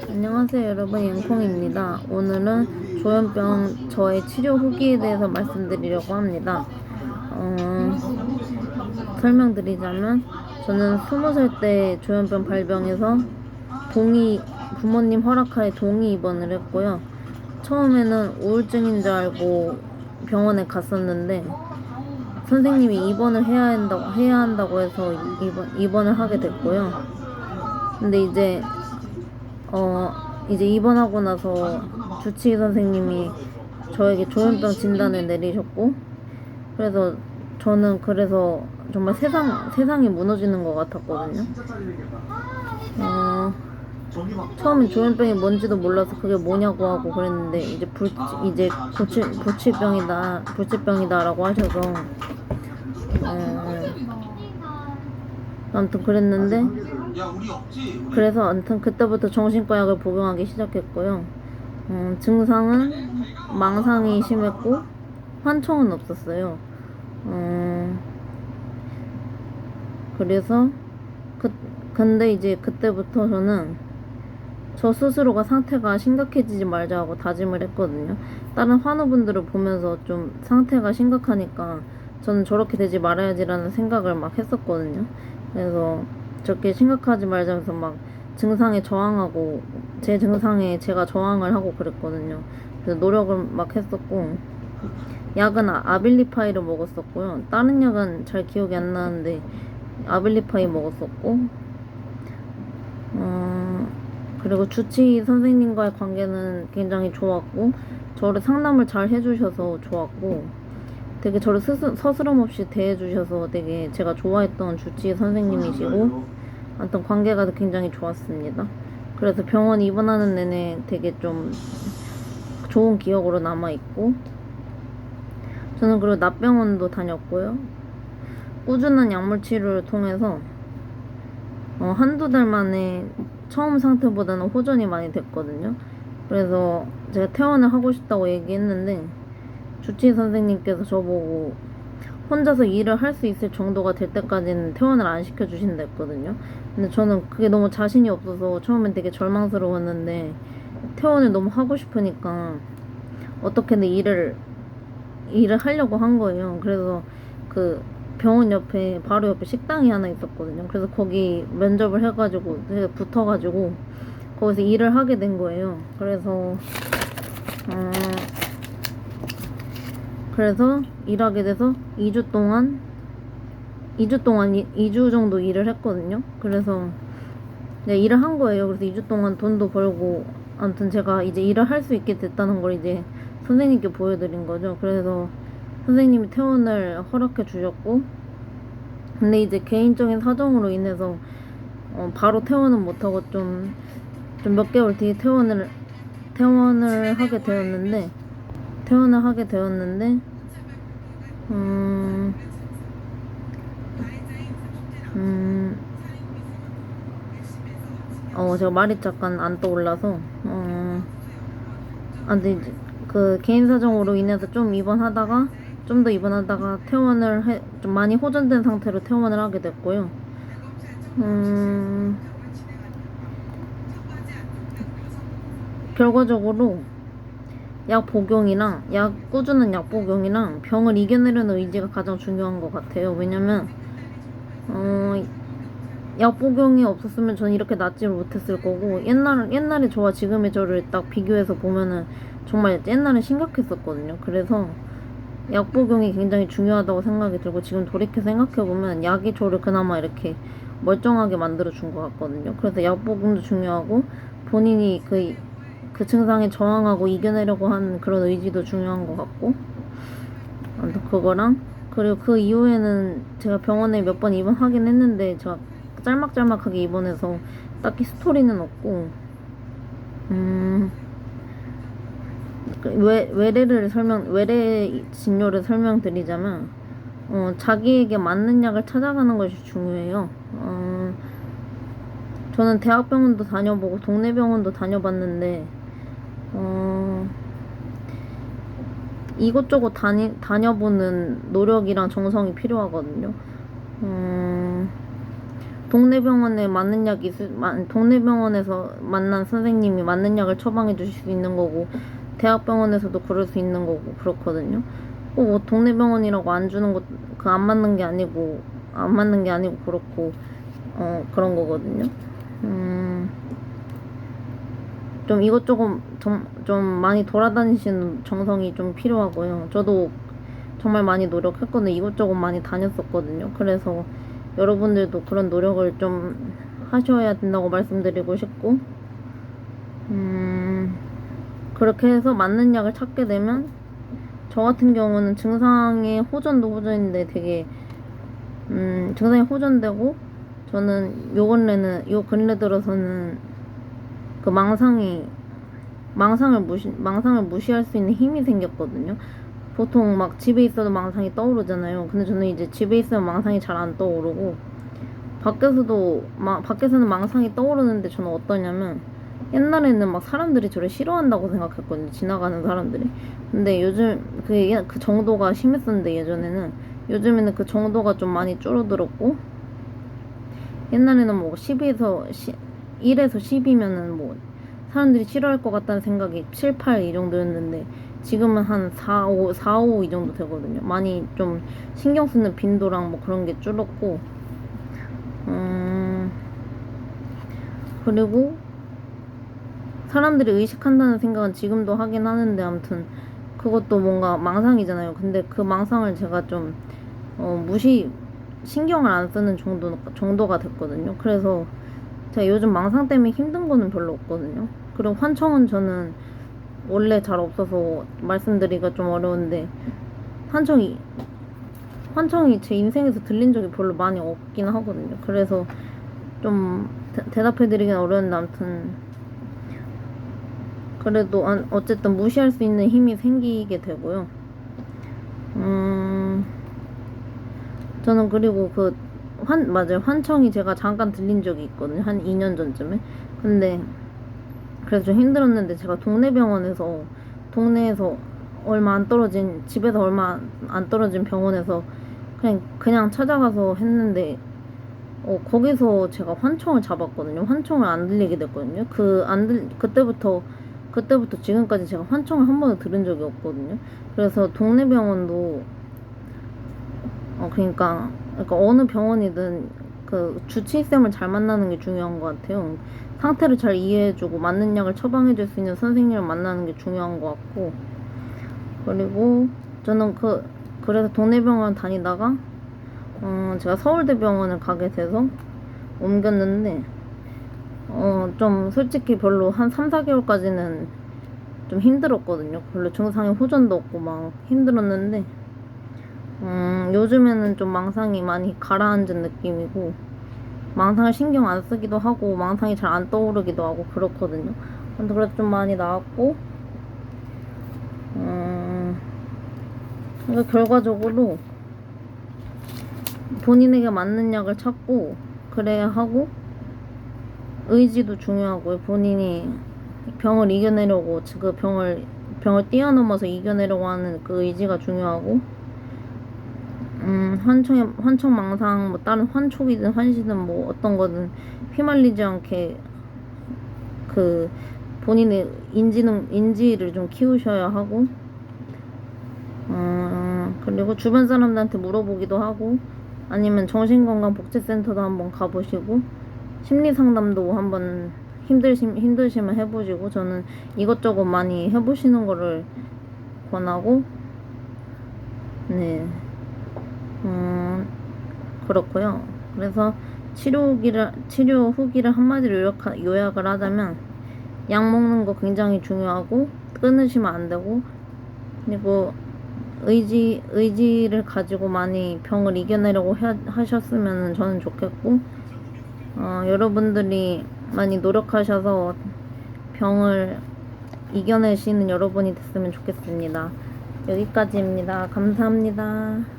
안녕하세요 여러분, 옌콩입니다. 오늘은 조현병 저의 치료 후기에 대해서 말씀드리려고 합니다. 설명드리자면 저는 20살 때 조현병 발병해서 부모님 허락하에 동의 입원을 했고요. 처음에는 우울증인 줄 알고 병원에 갔었는데 선생님이 입원을 해야 한다고 해서 입원을 하게 됐고요. 근데 이제 입원하고 나서 주치의 선생님이 저에게 조현병 진단을 내리셨고, 그래서 저는 정말 세상이 무너지는 것 같았거든요. 처음엔 조현병이 뭔지도 몰라서 그게 뭐냐고 하고 그랬는데, 이제 불치병이다라고 하셔서, 아무튼 그랬는데, 그래서 아무튼 그때부터 정신과 약을 복용하기 시작했고요. 증상은 망상이 심했고 환청은 없었어요. 그래서 근데 이제 그때부터 저는 저 스스로가 상태가 심각해지지 말자 고 다짐을 했거든요. 다른 환우분들을 보면서 좀 상태가 심각하니까 저는 저렇게 되지 말아야지라는 생각을 막 했었거든요. 그래서 저렇게 심각하지 말자면서 막 증상에 저항하고 제 증상에 제가 저항을 하고 그랬거든요. 그래서 노력을 막 했었고, 약은 아빌리파이를 먹었었고요. 다른 약은 잘 기억이 안 나는데 아빌리파이 먹었었고, 그리고 주치의 선생님과의 관계는 굉장히 좋았고, 저를 상담을 잘 해주셔서 좋았고, 되게 저를 서스럼 없이 대해주셔서 되게 제가 좋아했던 주치의 선생님이시고, 아무튼 관계가 굉장히 좋았습니다. 그래서 병원 입원하는 내내 되게 좀 좋은 기억으로 남아있고, 저는 그리고 납병원도 다녔고요. 꾸준한 약물 치료를 통해서 한두 달 만에 처음 상태보다는 호전이 많이 됐거든요. 그래서 제가 퇴원을 하고 싶다고 얘기했는데 주치의 선생님께서 저보고 혼자서 일을 할 수 있을 정도가 될 때까지는 퇴원을 안 시켜주신다 했거든요. 근데 저는 그게 너무 자신이 없어서 처음엔 되게 절망스러웠는데, 퇴원을 너무 하고 싶으니까 어떻게든 일을 하려고 한 거예요. 그래서 그 병원 옆에 바로 옆에 식당이 하나 있었거든요. 그래서 거기 면접을 해가지고 붙어가지고 거기서 일을 하게 된 거예요. 그래서 일하게 돼서 2주 정도 일을 했거든요. 그래서 일을 한 거예요. 그래서 2주 동안 돈도 벌고, 아무튼 제가 이제 일을 할 수 있게 됐다는 걸 이제 선생님께 보여드린 거죠. 그래서 선생님이 퇴원을 허락해 주셨고, 근데 이제 개인적인 사정으로 인해서 바로 퇴원은 못하고 좀 몇 개월 뒤에 퇴원을 하게 되었는데, 음, 제가 말이 잠깐 안 떠올라서, 근데 이제 그 개인 사정으로 인해서 좀 더 입원하다가 좀 많이 호전된 상태로 퇴원을 하게 됐고요. 결과적으로 꾸준한 약 복용이랑 병을 이겨내려는 의지가 가장 중요한 것 같아요. 왜냐면 약 복용이 없었으면 저는 이렇게 낫지를 못했을 거고, 옛날에 저와 지금의 저를 딱 비교해서 보면은 정말 옛날엔 심각했었거든요. 그래서 약 복용이 굉장히 중요하다고 생각이 들고, 지금 돌이켜 생각해보면 약이 저를 그나마 이렇게 멀쩡하게 만들어준 것 같거든요. 그래서 약 복용도 중요하고, 본인이 그 증상에 저항하고 이겨내려고 하는 그런 의지도 중요한 것 같고, 아무튼 그거랑, 그리고 그 이후에는 제가 병원에 몇 번 입원하긴 했는데, 제가 짤막짤막하게 입원해서 딱히 스토리는 없고, 외래 진료를 설명드리자면, 자기에게 맞는 약을 찾아가는 것이 중요해요. 저는 대학병원도 다녀보고 동네 병원도 다녀봤는데, 이곳저곳 다녀보는 노력이랑 정성이 필요하거든요. 동네 병원에 맞는 약이 동네 병원에서 만난 선생님이 맞는 약을 처방해 주실 수 있는 거고, 대학병원에서도 그럴 수 있는 거고 그렇거든요. 뭐 동네 병원이라고 안 주는 것, 그 안 맞는 게 아니고 그렇고 그런 거거든요. 좀 이것저것 좀 많이 돌아다니시는 정성이 좀 필요하고요. 저도 정말 많이 노력했거든요. 이것저것 많이 다녔었거든요. 그래서 여러분들도 그런 노력을 좀 하셔야 된다고 말씀드리고 싶고, 그렇게 해서 맞는 약을 찾게 되면, 저 같은 경우는 증상의 호전도 호전인데 되게 증상이 호전되고, 저는 요 근래 들어서는 그 망상을 무시할 수 있는 힘이 생겼거든요. 보통 막 집에 있어도 망상이 떠오르잖아요. 근데 저는 이제 집에 있으면 망상이 잘 안 떠오르고, 밖에서는 망상이 떠오르는데, 저는 어떠냐면, 옛날에는 막 사람들이 저를 싫어한다고 생각했거든요. 지나가는 사람들이. 근데 요즘 그 정도가 심했었는데, 요즘에는 그 정도가 좀 많이 줄어들었고, 옛날에는 뭐 1에서 10이면은 뭐 사람들이 싫어할 것 같다는 생각이 7, 8 이 정도였는데, 지금은 한 4, 5 이 정도 되거든요. 많이 좀 신경 쓰는 빈도랑 뭐 그런 게 줄었고, 그리고 사람들이 의식한다는 생각은 지금도 하긴 하는데, 아무튼 그것도 뭔가 망상이잖아요. 근데 그 망상을 제가 좀 신경을 안 쓰는 정도가 됐거든요. 그래서 제가 요즘 망상 때문에 힘든 거는 별로 없거든요. 그리고 환청은 저는 원래 잘 없어서 말씀드리기가 좀 어려운데, 환청이 제 인생에서 들린 적이 별로 많이 없긴 하거든요. 그래서 좀 대답해드리긴 어려운데, 아무튼 그래도 어쨌든 무시할 수 있는 힘이 생기게 되고요. 저는 그리고 맞아요. 환청이 제가 잠깐 들린 적이 있거든요. 한 2년 전쯤에. 근데 그래서 좀 힘들었는데, 제가 동네에서 얼마 안 떨어진, 집에서 얼마 안 떨어진 병원에서 그냥 찾아가서 했는데, 거기서 제가 환청을 잡았거든요. 환청을 안 들리게 됐거든요. 그때부터 지금까지 제가 환청을 한 번도 들은 적이 없거든요. 그래서 동네 병원도, 그러니까 어느 병원이든 그 주치의쌤을 잘 만나는 게 중요한 것 같아요. 상태를 잘 이해해주고 맞는 약을 처방해줄 수 있는 선생님을 만나는 게 중요한 것 같고, 그리고 저는 그래서 동네 병원 다니다가 제가 서울대병원을 가게 돼서 옮겼는데, 좀 솔직히 별로 한 3, 4개월까지는 좀 힘들었거든요. 별로 증상에 호전도 없고 막 힘들었는데, 요즘에는 좀 망상이 많이 가라앉은 느낌이고, 망상을 신경 안 쓰기도 하고 망상이 잘 안 떠오르기도 하고 그렇거든요. 근데 그래도 좀 많이 나았고, 그러니까 결과적으로 본인에게 맞는 약을 찾고 그래야 하고, 의지도 중요하고요. 본인이 병을 이겨내려고, 그 병을 뛰어넘어서 이겨내려고 하는 그 의지가 중요하고, 환청 망상, 뭐 다른 환촉이든 환시든 뭐 어떤 거든 휘말리지 않게 그 본인의 인지를 좀 키우셔야 하고, 그리고 주변 사람들한테 물어보기도 하고, 아니면 정신건강복지센터도 한번 가보시고, 심리상담도 한번 힘드시면 해보시고, 저는 이것저것 많이 해보시는 거를 권하고, 네. 그렇고요. 그래서 치료 후기를 한마디로 요약을 하자면, 약 먹는 거 굉장히 중요하고 끊으시면 안 되고, 그리고 의지를 가지고 많이 병을 이겨내려고 하셨으면 저는 좋겠고, 여러분들이 많이 노력하셔서 병을 이겨내시는 여러분이 됐으면 좋겠습니다. 여기까지입니다. 감사합니다.